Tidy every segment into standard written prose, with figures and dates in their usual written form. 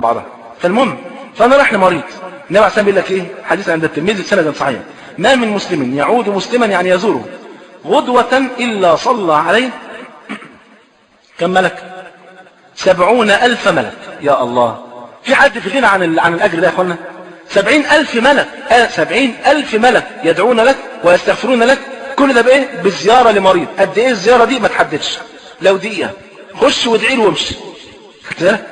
بعضها. فالمهم فانا رايح لمريض، النبي عليه السلام بيقول لك ايه؟ حديث عند الترمذي سند صحيح: ما من مسلم يعود مسلما يعني يزوره غدوة إلا صلى عليه كم ملك؟ 70,000 ملك. يا الله، في حد في غنى عن الأجر ده يا أخوانا؟ 70,000 ملك، 70,000 ملك يدعون لك ويستغفرون لك. كل ده بإيه؟ بزيارة لمريض. قد إيه الزيارة دي؟ ما تحددش، لو دقيقة خش وادعي له وامشي. خدت بالك؟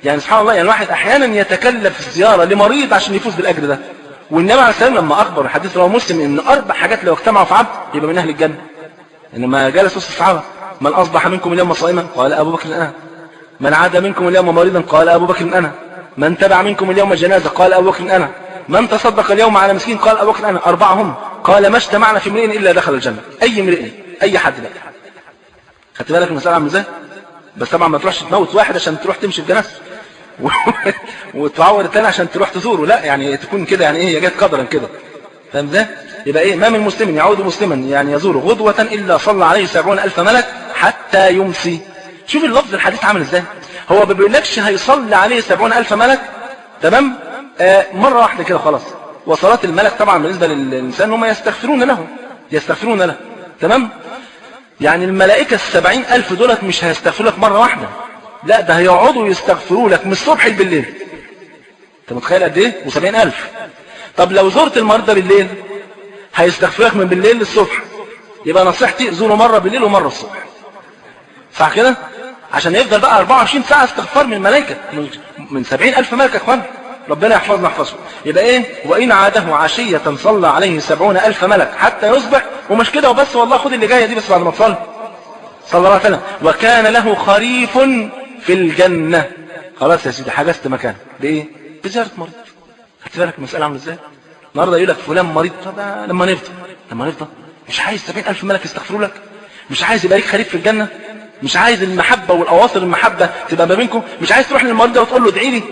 يعني سبحان الله، يعني الواحد أحيانا يتكلف الزيارة لمريض عشان يفوز بالأجر ده. والنبي عليه السلام لما أخبر الحديث رواه مسلم إن 4 حاجات لو اجتمعوا في عبد يبقى من أهل الجنة. إنما جلس وسط الصحابة: من أصبح منكم اليوم صائما؟ قال أبو بكر أنا. من عاد منكم اليوم مريضا؟ قال أبو بكر أنا. من تبع منكم اليوم جنازة؟ قال أبو بكر أنا. من تصدق اليوم على مسكين؟ قال أبو بكر أنا. 4 هم. قال ما اجتمعنا في امرئ إلا دخل الجنة. أي امرئ، أي حد بقى. خدت بالك المسألة عامله ازاي؟ بس طبعا ما تروحش تموت واحد عشان تروح تمشي في جنازته وتعور الثاني عشان تروح تزوره، لا يعني تكون كده، يعني ايه، هي جت قدرا كده. فاهم ازاي؟ يبقى ايه؟ ما من مسلم يعود مسلما يعني يزوره غدوة إلا صلى عليه 70,000 ملك حتى يمسي. شوف اللفظ الحديث عامل ازاي. هو ما بيقولكش هيصلي عليه 70,000 ملك، تمام، مرة واحدة كده خلاص. وصلاة الملك طبعا بالنسبة للإنسان هم يستغفرون له، تمام. يعني الملائكة 70,000 دولت مش هيستغفروا لك مرة واحدة، لا ده هيقعدوا يستغفروا لك من الصبح بالليل. انت متخيل قد ايه؟ و70,000. طب لو زرت المريض ده بالليل هيستغفر لك من بالليل للصبح. يبقى نصيحتي زوره مرة بالليل ومرة الصبح، صح كده؟ عشان يفضل بقى 24 ساعة استغفار من الملائكة، من 70,000 ملك يا اخوان. ربنا يحفظنا يحفظه. يبقى ايه؟ وإن عاده عشية صلى عليه 70,000 ملك حتى يصبح. ومش كده وبس والله، خد اللي جاية دي بس بعد ما تصلي صلى الله عليه وسلم: وكان له خريف في الجنة. خلاص يا سيدي، حجزت مكان بايه؟ بزيارة مريض. خدت بالك المسألة عامله ازاي؟ النهارده يقول لك فلان مريض. طب لما نفضى مش عايز 70,000 ملك يستغفروا لك؟ مش عايز يبقى ليك خريف في الجنة؟ مش عايز المحبة والأواصر المحبة تبقى ما بينكم؟ مش عايز تروح للمريض ده وتقول له ادعي لي؟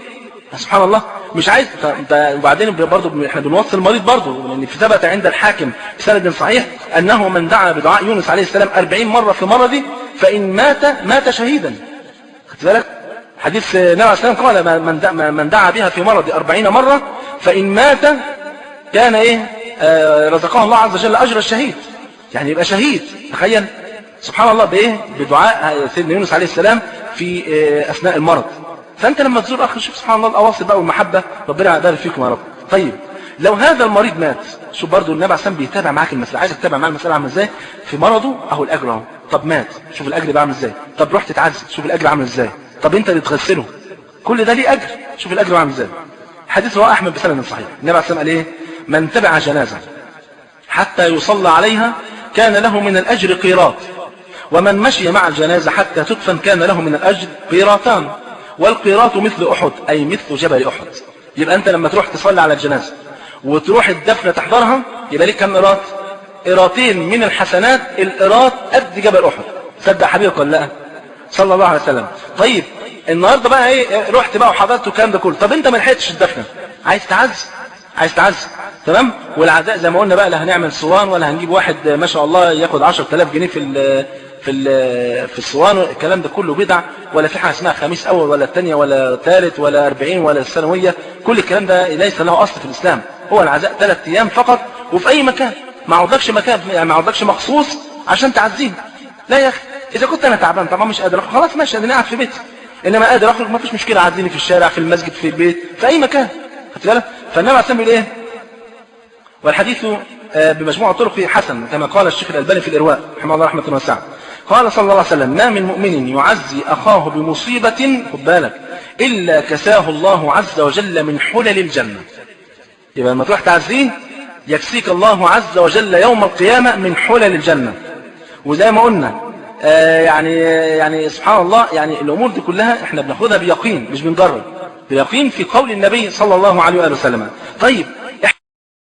سبحان الله، مش عايز. وبعدين برضه احنا بنوصي المريض برضه، لان في ثبت عند الحاكم بسند صحيح انه من دعا بدعاء يونس عليه السلام 40 مرة في مرضه فإن مات شهيدا. خدت بالك؟ حديث النبي عليه السلام قال: من دعا بها في مرض 40 مرة فإن مات كان ايه؟ رزقه الله عز وجل أجر الشهيد. يعني يبقى شهيد. تخيل سبحان الله بايه؟ بدعاء سيدنا يونس عليه السلام في أثناء المرض. فأنت لما تزور أخي شوف سبحان الله الأواصر بقى والمحبة، ربنا يبارك فيكم يا رب. طيب لو هذا المريض مات، شوف برضو النبي عليه السلام بيتابع معاك المسألة. عايزك تتابع معاه المسألة عامله ازاي في مرضه. اهو الأجر اهو. طب مات، شوف الأجر بقى عامل ازاي. طب رحت تتعزل، شوف الأجر عامل ازاي. طب انت اللي تغسله، كل ده ليه أجر، شوف الأجر عامل ازاي. حديث رواه أحمد بسند صحيح. النبي عليه السلام قال ايه؟ من تبع جنازة حتى يصلى عليها كان له من الأجر قيراط، ومن مشي مع الجنازة حتى تدفن كان له من الأجر قيراطان، والقيراط مثل أحد أي مثل جبل أحد. يبقى أنت لما تروح تصلي على الجنازة وتروح الدفنة تحضرها يبقى ليك كم قيراط؟ قيراطين من الحسنات. القيراط قد جبل أحد. صدق حبيبك ولا لا؟ صلى الله عليه وسلم. طيب النهارده بقى ايه؟ رحت بقى وحضرت الكلام ده كله. طب انت ما لحقتش الدفنة، عايز تعز، تمام. والعزاء زي ما قلنا بقى، لا هنعمل صوان ولا هنجيب واحد ما شاء الله ياخد 10,000 جنيه في الصوان. الكلام ده كله بدع، ولا في حاجه اسمها خميس اول ولا الثانيه ولا ثالث ولا 40 ولا السنويه. كل الكلام ده ليس له اصل في الاسلام. هو العزاء 3 ايام فقط، وفي اي مكان. ما عرضكش مكان، يعني ما عرضكش مخصوص عشان تعزيه. لا يا اخي، اذا كنت انا تعبان طبعا مش قادر اخرج، خلاص ماشي انا قاعد في بيتي. انما قادر اخرج ما فيش مشكله، عزيني في الشارع، في المسجد، في البيت، في اي مكان. خدت بالك؟ فالنبي عليه الصلاه والسلام ايه؟ والحديث بمجموع طرق حسن كما قال الشيخ الألباني في الإرواء رحمه الله رحمة واسعة. قال صلى الله عليه وسلم: ما من مؤمن يعزي أخاه بمصيبة، خد بالك، إلا كساه الله عز وجل من حلل الجنة. يبقى لما تروح تعزيه يكسيك الله عز وجل يوم القيامة من حلل الجنة. وزي ما قلنا يعني سبحان الله، يعني الأمور دي كلها احنا بناخدها بيقين مش بنجرب، بيقين في قول النبي صلى الله عليه وآله وسلم. طيب